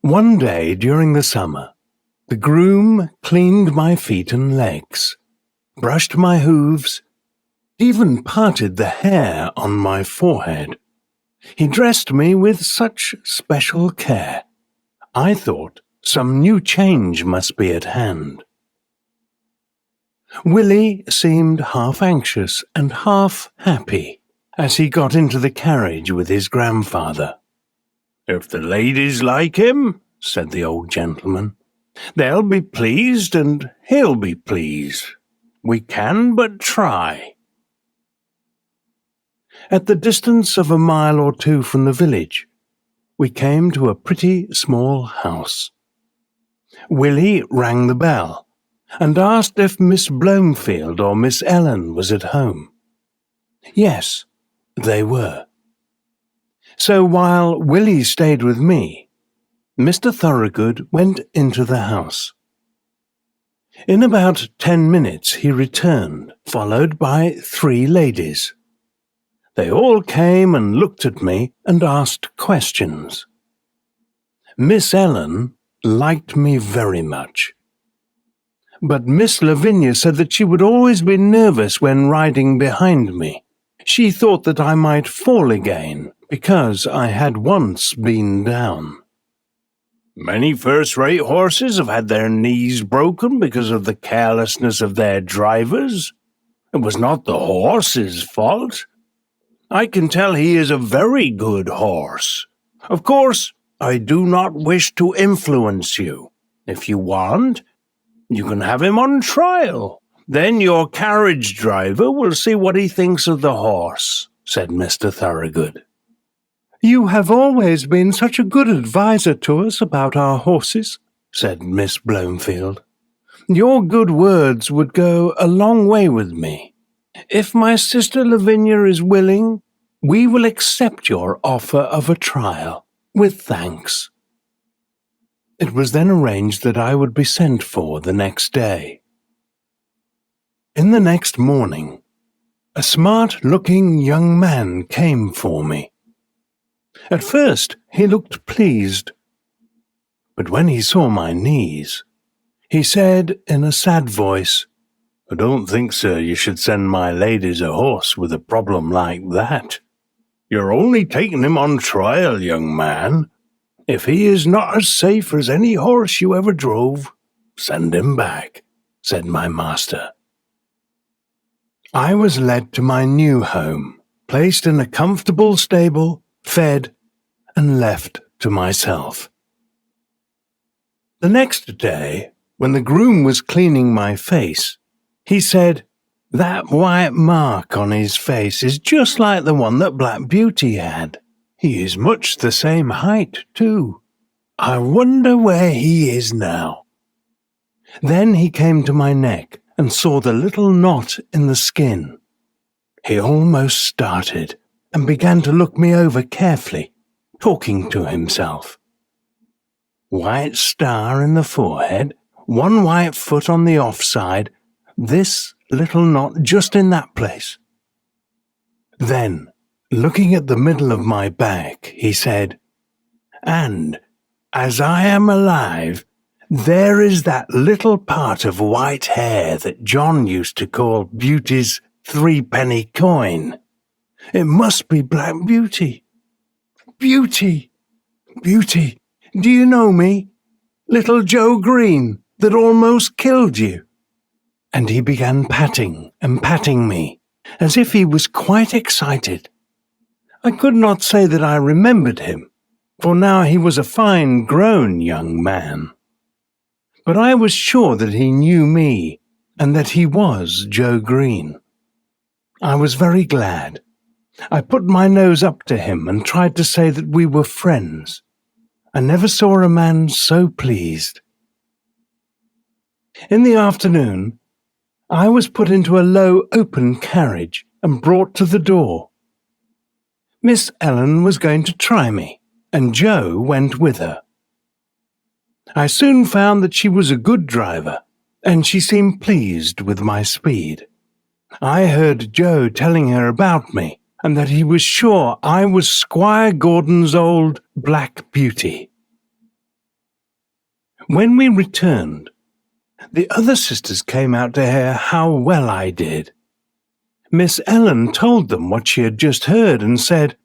One day during the summer, the groom cleaned my feet and legs, brushed my hooves, even parted the hair on my forehead. He dressed me with such special care. I thought some new change must be at hand. Willie seemed half anxious and half happy as he got into the carriage with his grandfather. "If the ladies like him," said the old gentleman, "they'll be pleased and he'll be pleased. We can but try." At the distance of a mile or two from the village, we came to a pretty small house. Willie rang the bell and asked if Miss Blomefield or Miss Ellen was at home. Yes, they were. So while Willie stayed with me, Mr. Thorogood went into the house. In about 10 minutes he returned, followed by 3 ladies. They all came and looked at me and asked questions. Miss Ellen liked me very much. But Miss Lavinia said that she would always be nervous when riding behind me. She thought that I might fall again, because I had once been down. "Many first-rate horses have had their knees broken because of the carelessness of their drivers. It was not the horse's fault. I can tell he is a very good horse. Of course, I do not wish to influence you. If you want, you can have him on trial. Then your carriage driver will see what he thinks of the horse," said Mr. Thorogood. "You have always been such a good adviser to us about our horses," said Miss Blomefield. "Your good words would go a long way with me. If my sister Lavinia is willing, we will accept your offer of a trial, with thanks." It was then arranged that I would be sent for the next day. In the next morning, a smart-looking young man came for me. At first he looked pleased, but when he saw my knees, he said in a sad voice, "I don't think, sir, you should send my ladies a horse with a problem like that. You're only taking him on trial, young man. If he is not as safe as any horse you ever drove, send him back," said my master. I was led to my new home, placed in a comfortable stable, fed, and left to myself. The next day, when the groom was cleaning my face, he said, "That white mark on his face is just like the one that Black Beauty had. He is much the same height, too. I wonder where he is now." Then he came to my neck and saw the little knot in the skin. He almost started and began to look me over carefully, talking to himself. White star in the forehead, one white foot on the offside, this little knot just in that place. Then, looking at the middle of my back, he said, "And, as I am alive, there is that little part of white hair that John used to call Beauty's 3-penny coin. It must be Black Beauty. Beauty! Beauty! Do you know me? Little Joe Green that almost killed you." And he began patting and patting me, as if he was quite excited. I could not say that I remembered him, for now he was a fine grown young man. But I was sure that he knew me, and that he was Joe Green. I was very glad. I put my nose up to him and tried to say that we were friends. I never saw a man so pleased. In the afternoon, I was put into a low open carriage and brought to the door. Miss Ellen was going to try me, and Joe went with her. I soon found that she was a good driver, and she seemed pleased with my speed. I heard Joe telling her about me, and that he was sure I was Squire Gordon's old Black Beauty. When we returned, the other sisters came out to hear how well I did. Miss Ellen told them what she had just heard and said,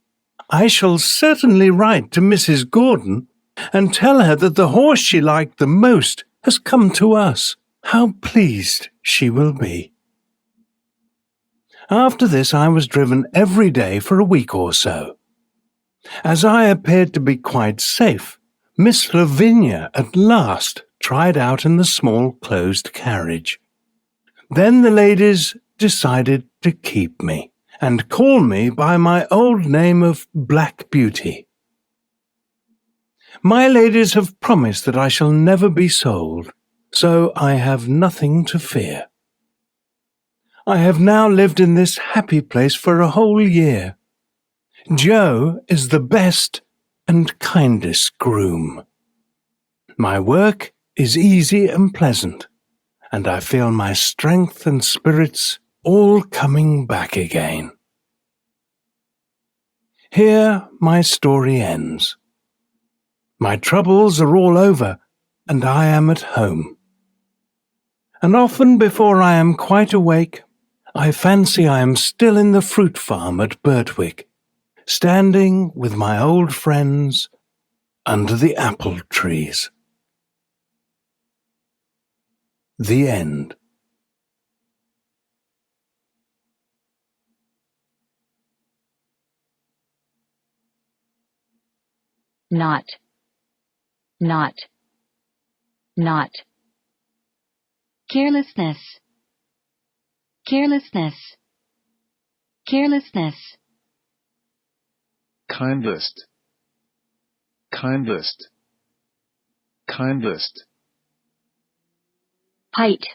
"I shall certainly write to Mrs. Gordon and tell her that the horse she liked the most has come to us. How pleased she will be." After this, I was driven every day for a week or so. As I appeared to be quite safe, Miss Lavinia at last tried out in the small closed carriage. Then the ladies decided to keep me and call me by my old name of Black Beauty. My ladies have promised that I shall never be sold, so I have nothing to fear. I have now lived in this happy place for a whole year. Joe is the best and kindest groom. My work is easy and pleasant, and I feel my strength and spirits all coming back again. Here my story ends. My troubles are all over, and I am at home. And often before I am quite awake, I fancy I am still in the fruit farm at Birtwick, standing with my old friends under the apple trees. The end. Not. Carelessness. Kindest. Height.